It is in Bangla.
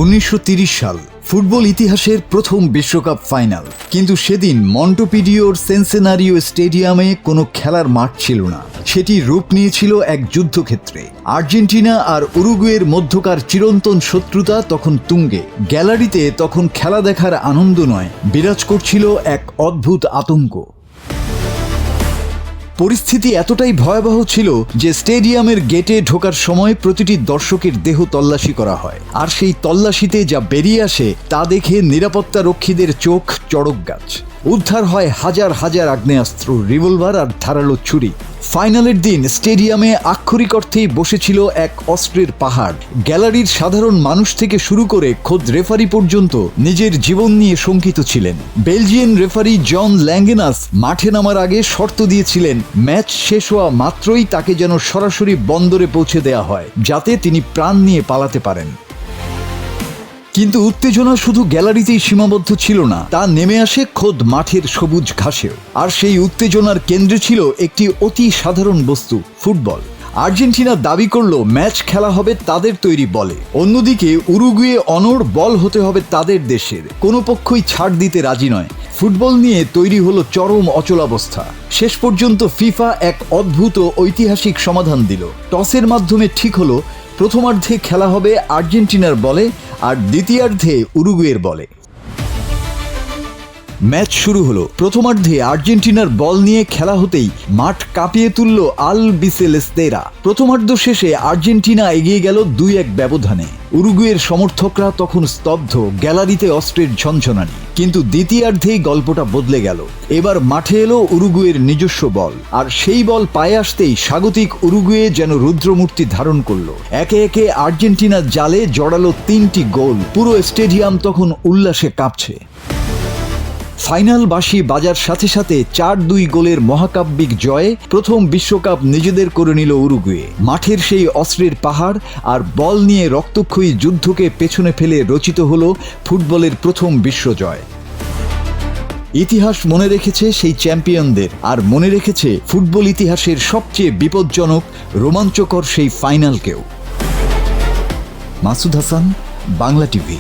1930 সাল ফুটবল ইতিহাসের প্রথম বিশ্বকাপ ফাইনাল। কিন্তু সেদিন মন্টেভিডিওর সেন্সেনারিও স্টেডিয়ামে কোনো খেলার মাঠ ছিল না। সেটি রূপ নিয়েছিল এক যুদ্ধক্ষেত্রে। আর্জেন্টিনা আর উরুগুয়ের মধ্যকার চিরন্তন শত্রুতা তখন তুঙ্গে। গ্যালারিতে তখন খেলা দেখার আনন্দ নয়, বিরাজ করছিল এক অদ্ভুত আতঙ্ক। পরিস্থিতি এতটাই ভয়াবহ ছিল যে স্টেডিয়ামের গেটে ঢোকার সময় প্রতিটি দর্শকের দেহ তল্লাশি করা হয়, আর সেই তল্লাশিতে যা বেরিয়ে আসে তা দেখে নিরাপত্তা রক্ষীদের চোখ চড়ক গাছ। উদ্ধার হয় হাজার হাজার আগ্নেয়াস্ত্র, রিভলভার আর ধারালো ছুরি। ফাইনালের দিন স্টেডিয়ামে আক্ষরিক অর্থেই বসেছিল এক অস্ত্রের পাহাড়। গ্যালারির সাধারণ মানুষ থেকে শুরু করে খোদ রেফারি পর্যন্ত নিজের জীবন নিয়ে শঙ্কিত ছিলেন। বেলজিয়ান রেফারি জন ল্যাঙ্গেনাস মাঠে নামার আগে শর্ত দিয়েছিলেন ম্যাচ শেষ হওয়া মাত্রই তাকে যেন সরাসরি বন্দরে পৌঁছে দেওয়া হয়, যাতে তিনি প্রাণ নিয়ে পালাতে পারেন। কিন্তু উত্তেজনা শুধু গ্যালারিতেই সীমাবদ্ধ ছিল না, তা নেমে আসে খোদ মাঠের সবুজ ঘাসেও। আর সেই উত্তেজনার কেন্দ্রে ছিল একটি অতি সাধারণ বস্তু, ফুটবল। আর্জেন্টিনা দাবি করল ম্যাচ খেলা হবে তাদের তৈরি বলে। অন্যদিকে উরুগুয়ে অনড়, বল হতে হবে তাদের দেশের। কোনো পক্ষই ছাড় দিতে রাজি নয়। ফুটবল নিয়ে তৈরি হলো চরম অচলাবস্থা। শেষ পর্যন্ত ফিফা এক অদ্ভুত ঐতিহাসিক সমাধান দিল। টসের মাধ্যমে ঠিক হলো প্রথমার্ধে খেলা হবে আর্জেন্টিনার বলে আর দ্বিতীয়ার্ধে উরুগুয়ের বলে। ম্যাচ শুরু হলো। প্রথমার্ধে আর্জেন্টিনার বল নিয়ে খেলা হতেই মাঠ কাঁপিয়ে তুলল আল বিসেলেস্তেরা। প্রথমার্ধ শেষে আর্জেন্টিনা এগিয়ে গেল 2-1 ব্যবধানে। উরুগুয়ের সমর্থকরা তখন স্তব্ধ, গ্যালারিতে অস্ত্রের ঝনঝনানি। কিন্তু দ্বিতীয়ার্ধেই গল্পটা বদলে গেল। এবার মাঠে এলো উরুগুয়ের নিজস্ব বল, আর সেই বল পায়ে আসতেই স্বাগতিক উরুগুয়ে যেন রুদ্রমূর্তি ধারণ করলো। একে একে আর্জেন্টিনার জালে জড়ালো 3টি গোল। পুরো স্টেডিয়াম তখন উল্লাসে কাঁপছে। ফাইনাল বাঁশি বাজার সাথে সাথে 4-2 গোলের মহাকাব্যিক জয়ে প্রথম বিশ্বকাপ নিজেদের করে নিল উরুগুয়ে। মাঠের সেই অস্ত্রের পাহাড় আর বল নিয়ে রক্তক্ষয়ী যুদ্ধকে পেছনে ফেলে রচিত হলো ফুটবলের প্রথম বিশ্বজয়। ইতিহাস মনে রেখেছে সেই চ্যাম্পিয়নদের, আর মনে রেখেছে ফুটবল ইতিহাসের সবচেয়ে বিপজ্জনক, রোমাঞ্চকর সেই ফাইনালকেও। মাসুদ হাসান, বাংলা টিভি।